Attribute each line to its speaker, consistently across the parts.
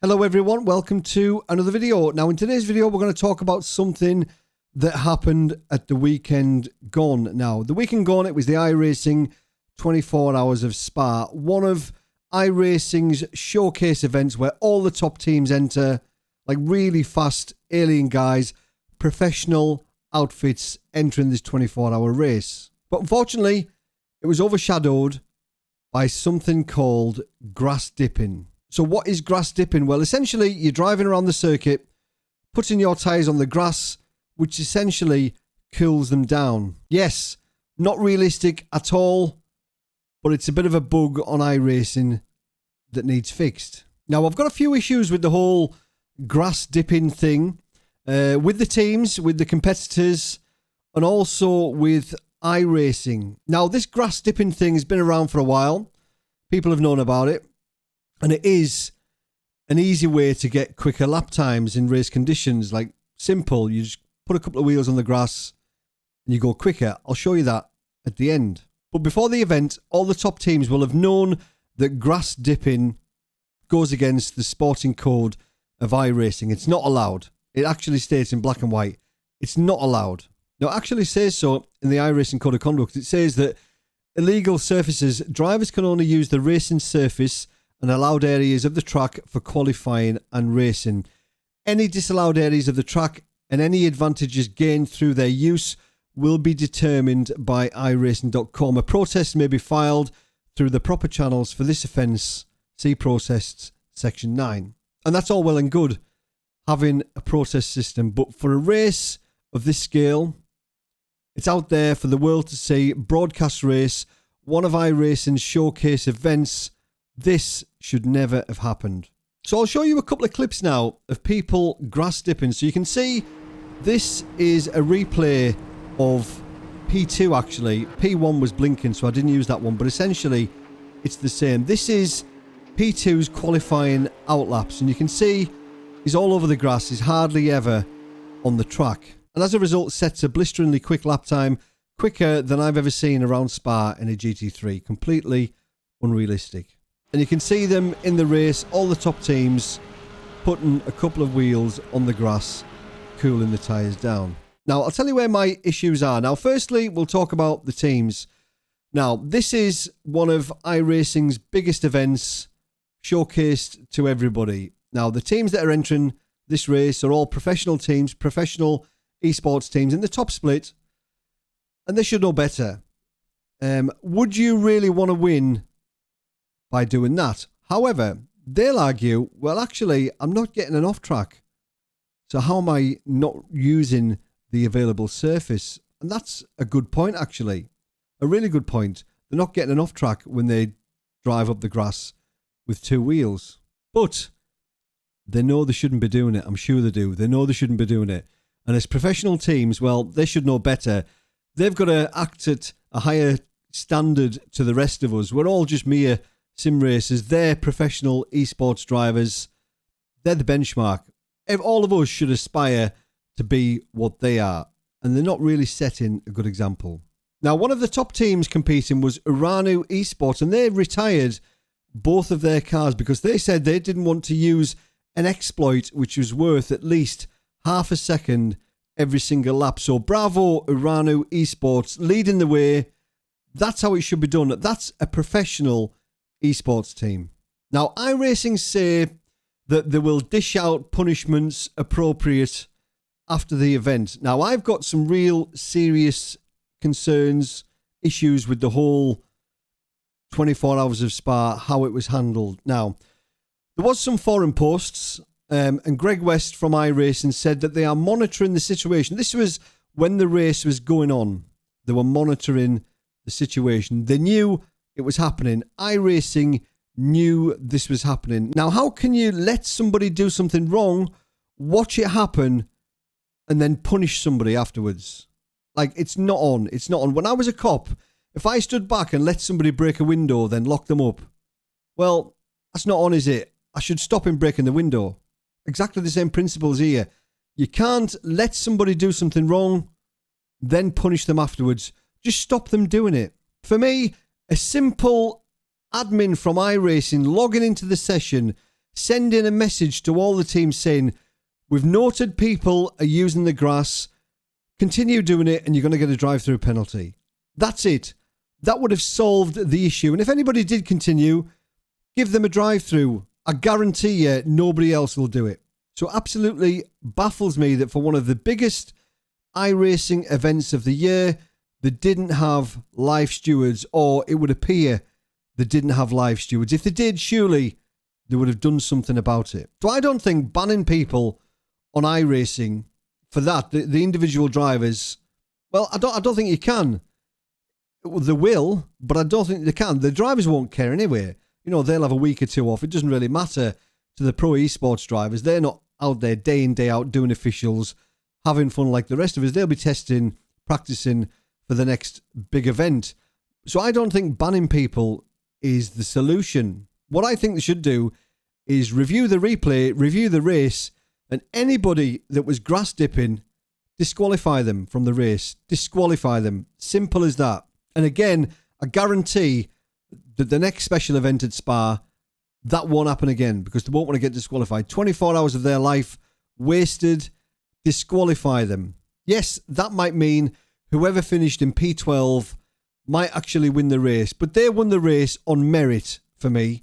Speaker 1: Hello everyone, welcome to another video. Now in today's video we're going to talk about something that happened at the weekend gone. Now the weekend gone, it was the iRacing 24 Hours of Spa, one of iRacing's showcase events where all the top teams enter, like really fast alien guys, professional outfits entering this 24-hour race. But unfortunately it was overshadowed by something called grass dipping. So what is grass dipping? Well, essentially, you're driving around the circuit, putting your tyres on the grass, which essentially cools them down. Yes, not realistic at all, but it's a bit of a bug on iRacing that needs fixed. Now, I've got a few issues with the whole grass dipping thing, with the teams, with the competitors, and also with iRacing. Now, this grass dipping thing has been around for a while. People have known about it. And it is an easy way to get quicker lap times in race conditions. Like, simple. You just put a couple of wheels on the grass and you go quicker. I'll show you that at the end. But before the event, all the top teams will have known that grass dipping goes against the sporting code of iRacing. It's not allowed. It actually states in black and white, it's not allowed. Now, it actually says so in the iRacing Code of Conduct. It says that illegal surfaces, drivers can only use the racing surface and allowed areas of the track for qualifying and racing. Any disallowed areas of the track and any advantages gained through their use will be determined by iRacing.com. A protest may be filed through the proper channels for this offence. See Processed Section 9. And that's all well and good, having a protest system. But for a race of this scale, it's out there for the world to see. Broadcast race, one of iRacing's showcase events. This should never have happened. So I'll show you a couple of clips now of people grass dipping. So you can see this is a replay of P2 actually. P1 was blinking, so I didn't use that one. But essentially, it's the same. This is P2's qualifying outlaps. And you can see he's all over the grass. He's hardly ever on the track. And as a result, sets a blisteringly quick lap time. Quicker than I've ever seen around Spa in a GT3. Completely unrealistic. And you can see them in the race, all the top teams putting a couple of wheels on the grass, cooling the tyres down. Now, I'll tell you where my issues are. Now, firstly, we'll talk about the teams. Now, this is one of iRacing's biggest events, showcased to everybody. Now, the teams that are entering this race are all professional teams, professional esports teams in the top split, and they should know better. Would you really want to win by doing that? However, they'll argue, well, actually, I'm not getting an off track. So how am I not using the available surface? And that's a good point, actually. A really good point. They're not getting an off track when they drive up the grass with two wheels. But they know they shouldn't be doing it. I'm sure they do. They know they shouldn't be doing it. And as professional teams, well, they should know better. They've got to act at a higher standard to the rest of us. We're all just mere sim racers. They're professional esports drivers. They're the benchmark. All of us should aspire to be what they are, and they're not really setting a good example. Now, one of the top teams competing was Uranu Esports, and they retired both of their cars because they said they didn't want to use an exploit which was worth at least half a second every single lap. So bravo, Uranu Esports, leading the way. That's how it should be done. That's a professional esports team. Now, iRacing say that they will dish out punishments appropriate after the event. Now, I've got some real serious concerns, issues with the whole 24 Hours of Spa, how it was handled. Now, there was some forum posts, and Greg West from iRacing said that they are monitoring the situation. This was when the race was going on. They were monitoring the situation. They knew it was happening. iRacing knew this was happening. Now, how can you let somebody do something wrong, watch it happen, and then punish somebody afterwards? Like, it's not on. It's not on. When I was a cop, if I stood back and let somebody break a window, then lock them up, well, that's not on, is it? I should stop him breaking the window. Exactly the same principles here. You can't let somebody do something wrong, then punish them afterwards. Just stop them doing it. For me, a simple admin from iRacing logging into the session, send in a message to all the teams saying, we've noted people are using the grass, continue doing it and you're going to get a drive-through penalty. That's it. That would have solved the issue. And if anybody did continue, give them a drive-through. I guarantee you nobody else will do it. So absolutely baffles me that for one of the biggest iRacing events of the year, they didn't have live stewards, or it would appear they didn't have live stewards. If they did, surely they would have done something about it. So I don't think banning people on iRacing for that, the individual drivers, well, I don't think you can. They will, but I don't think they can. The drivers won't care anyway. You know, they'll have a week or two off. It doesn't really matter to the pro esports drivers. They're not out there day in, day out doing officials, having fun like the rest of us. They'll be testing, practicing for the next big event. So I don't think banning people is the solution. What I think they should do is review the replay, review the race, and anybody that was grass dipping, disqualify them from the race. Disqualify them. Simple as that. And again, I guarantee that the next special event at Spa, that won't happen again because they won't want to get disqualified. 24 hours of their life wasted. Disqualify them. Yes, that might mean whoever finished in P12 might actually win the race, but they won the race on merit for me.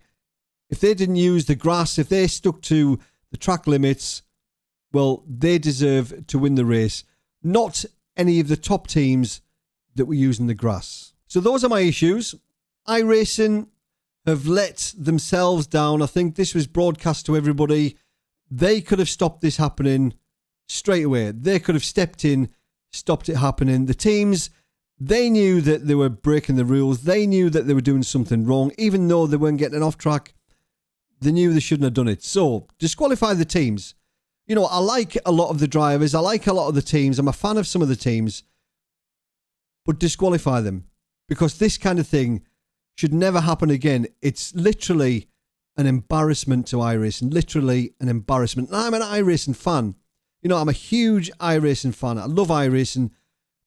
Speaker 1: If they didn't use the grass, if they stuck to the track limits, well, they deserve to win the race, not any of the top teams that were using the grass. So those are my issues. iRacing have let themselves down. I think this was broadcast to everybody. They could have stopped this happening straight away. They could have stepped in, stopped it happening. The teams, they knew that they were breaking the rules. They knew that they were doing something wrong. Even though they weren't getting off track, they knew they shouldn't have done it. So disqualify the teams. You know, I like a lot of the drivers. I like a lot of the teams. I'm a fan of some of the teams. But disqualify them. Because this kind of thing should never happen again. It's literally an embarrassment to iRacing. Literally an embarrassment. And I'm an iRacing fan. You know, I'm a huge iRacing fan. I love iRacing.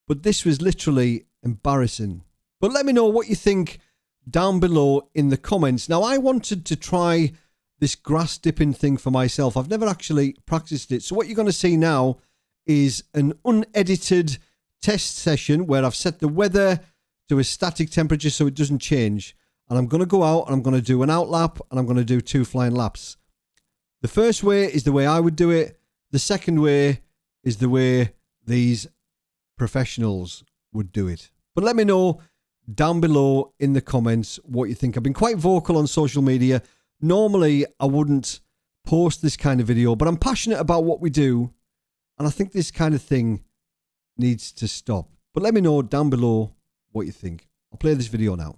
Speaker 1: But this was literally embarrassing. But let me know what you think down below in the comments. Now, I wanted to try this grass dipping thing for myself. I've never actually practiced it. So what you're going to see now is an unedited test session where I've set the weather to a static temperature so it doesn't change. And I'm going to go out and I'm going to do an out lap and I'm going to do 2 flying laps. The first way is the way I would do it. The second way is the way these professionals would do it. But let me know down below in the comments what you think. I've been quite vocal on social media. Normally, I wouldn't post this kind of video, but I'm passionate about what we do. And I think this kind of thing needs to stop. But let me know down below what you think. I'll play this video now.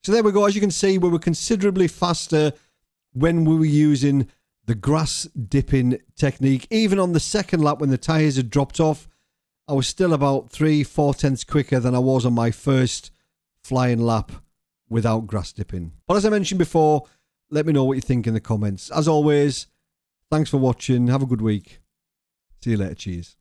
Speaker 1: So there we go. As you can see, we were considerably faster when we were using the grass dipping technique. Even on the second lap when the tyres had dropped off, I was still about 3-4 tenths quicker than I was on my first flying lap without grass dipping. But as I mentioned before, let me know what you think in the comments. As always, thanks for watching. Have a good week. See you later. Cheers.